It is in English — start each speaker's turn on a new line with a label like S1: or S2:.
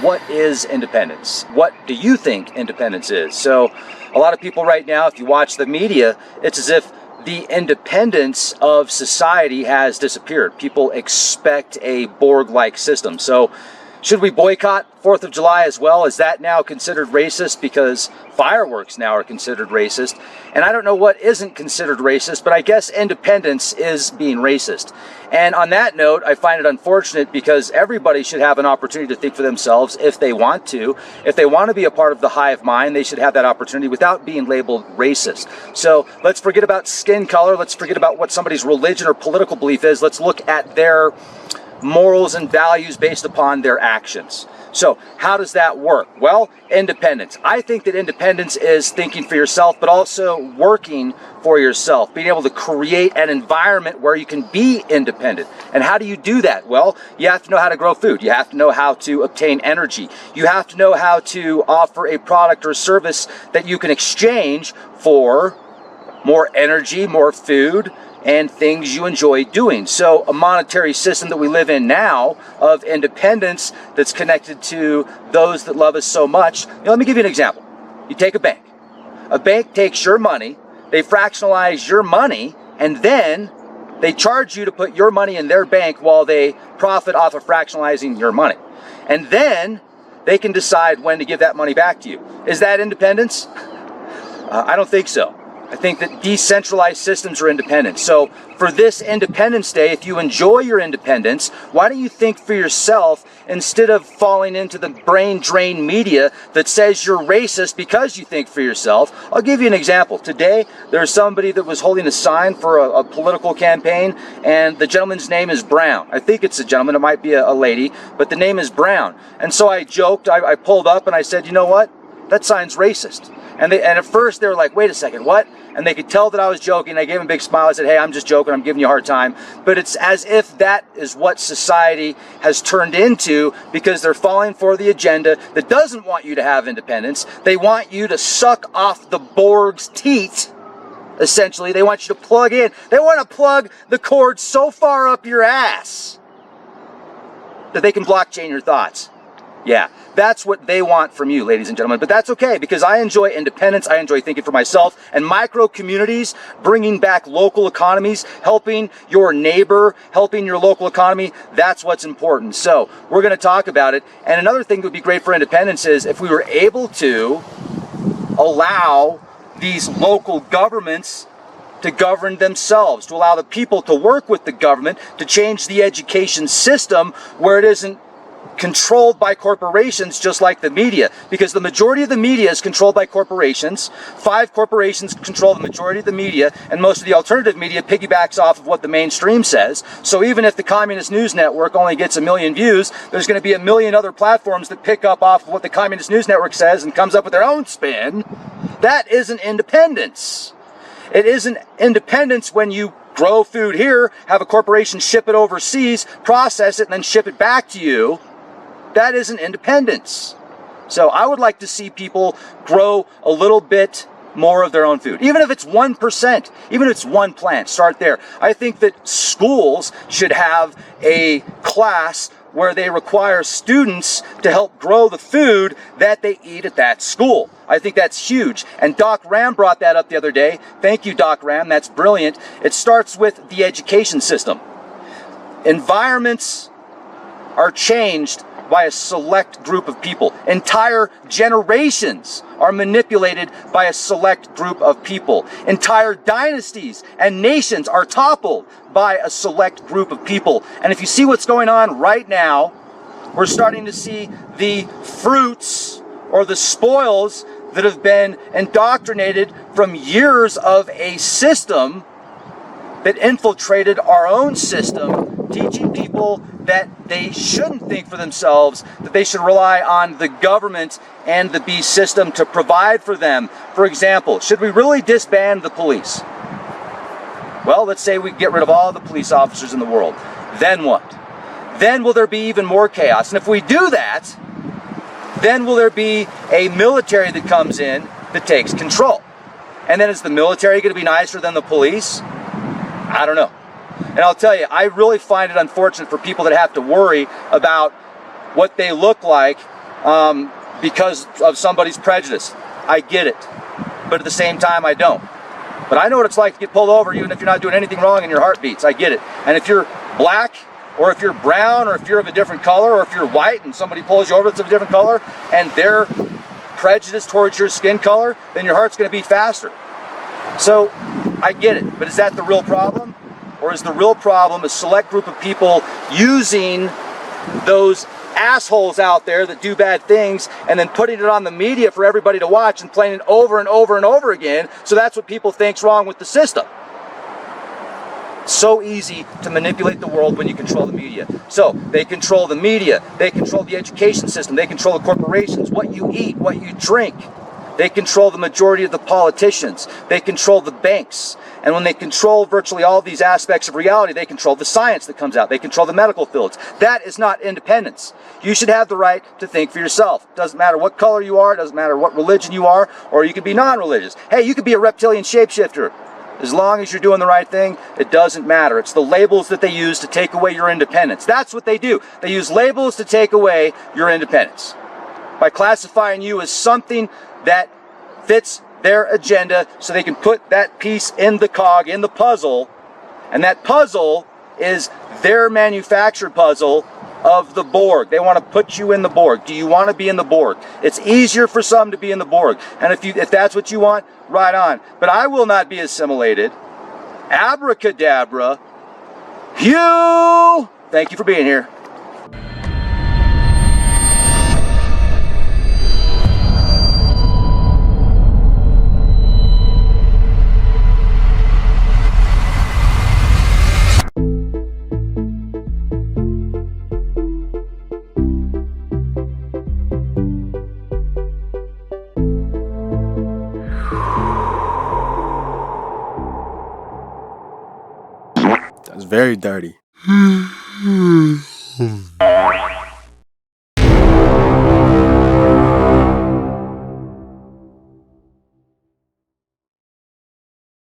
S1: what is independence? What do you think independence is? So a lot of people right now, if you watch the media, it's as if the independence of society has disappeared. People expect a Borg-like system. So should we boycott 4th of July as well? Is that now considered racist? Because fireworks now are considered racist. And I don't know what isn't considered racist, but I guess independence is being racist. And on that note, I find it unfortunate because everybody should have an opportunity to think for themselves if they want to. If they want to be a part of the hive mind, they should have that opportunity without being labeled racist. So let's forget about skin color. Let's forget about what somebody's religion or political belief is. Let's look at their morals and values based upon their actions. So how does that work? Well, independence. I think that independence is thinking for yourself, but also working for yourself, being able to create an environment where you can be independent. And how do you do that? Well, you have to know how to grow food. You have to know how to obtain energy. You have to know how to offer a product or service that you can exchange for more energy, more food, and things you enjoy doing. So a monetary system that we live in now of independence that's connected to those that love us so much. Let me give you an example. You take a bank. A bank takes your money, they fractionalize your money, and then they charge you to put your money in their bank while they profit off of fractionalizing your money. And then they can decide when to give that money back to you. Is that independence? I don't think so. I think that decentralized systems are independent. So for this Independence Day, if you enjoy your independence, why don't you think for yourself instead of falling into the brain drain media that says you're racist because you think for yourself? I'll give you an example. Today, there's somebody that was holding a sign for a political campaign, and the gentleman's name is Brown. I think it's a gentleman, it might be a lady, but the name is Brown. And so I joked, I pulled up and I said, you know what? That sign's racist. And at first they were like, wait a second, what? And they could tell that I was joking. I gave them a big smile. I said, hey, I'm just joking. I'm giving you a hard time. But it's as if that is what society has turned into because they're falling for the agenda that doesn't want you to have independence. They want you to suck off the Borg's teat, essentially. They want you to plug in. They want to plug the cord so far up your ass that they can blockchain your thoughts. Yeah, that's what they want from you, ladies and gentlemen. But that's okay, because I enjoy independence. I enjoy thinking for myself. And micro communities, bringing back local economies, helping your neighbor, helping your local economy, that's what's important. So we're going to talk about it. And another thing that would be great for independence is if we were able to allow these local governments to govern themselves, to allow the people to work with the government, to change the education system where it isn't controlled by corporations just like the media, because the majority of the media is controlled by corporations. 5 corporations control the majority of the media, and most of the alternative media piggybacks off of what the mainstream says. So even if the Communist News Network only gets 1 million views, there's going to be 1 million other platforms that pick up off of what the Communist News Network says and comes up with their own spin. That isn't independence. It isn't independence when you grow food here, have a corporation ship it overseas, process it, and then ship it back to you. That isn't independence. So I would like to see people grow a little bit more of their own food. Even if it's 1%, even if it's one plant, start there. I think that schools should have a class where they require students to help grow the food that they eat at that school. I think that's huge. And Doc Ram brought that up the other day. Thank you, Doc Ram. That's brilliant. It starts with the education system. Environments are changed by a select group of people. Entire generations are manipulated by a select group of people. Entire dynasties and nations are toppled by a select group of people. And if you see what's going on right now, we're starting to see the fruits or the spoils that have been indoctrinated from years of a system that infiltrated our own system, teaching people that they shouldn't think for themselves, that they should rely on the government and the beast system to provide for them. For example, should we really disband the police? Well, let's say we get rid of all the police officers in the world. Then what? Then will there be even more chaos? And if we do that, then will there be a military that comes in that takes control? And then is the military going to be nicer than the police? I don't know. And I'll tell you, I really find it unfortunate for people that have to worry about what they look like because of somebody's prejudice. I get it. But at the same time, I don't. But I know what it's like to get pulled over even if you're not doing anything wrong and your heart beats. I get it. And if you're black, or if you're brown, or if you're of a different color, or if you're white and somebody pulls you over that's of a different color, and they're prejudiced towards your skin color, then your heart's going to beat faster. So I get it. But is that the real problem? Or is the real problem a select group of people using those assholes out there that do bad things and then putting it on the media for everybody to watch and playing it over and over and over again? So that's what people think's wrong with the system. So easy to manipulate the world when you control the media. So they control the media, they control the education system, they control the corporations, what you eat, what you drink. They control the majority of the politicians. They control the banks. And when they control virtually all these aspects of reality, they control the science that comes out. They control the medical fields. That is not independence. You should have the right to think for yourself. It doesn't matter what color you are. It doesn't matter what religion you are. Or you could be non-religious. Hey, you could be a reptilian shapeshifter. As long as you're doing the right thing, it doesn't matter. It's the labels that they use to take away your independence. That's what they do. They use labels to take away your independence. By classifying you as something that fits their agenda so they can put that piece in the cog, in the puzzle, and that puzzle is their manufactured puzzle of the Borg. They want to put you in the Borg. Do you want to be in the Borg? It's easier for some to be in the Borg. And if that's what you want, right on. But I will not be assimilated. Abracadabra. Hugh! Thank you for being here.
S2: That's very dirty.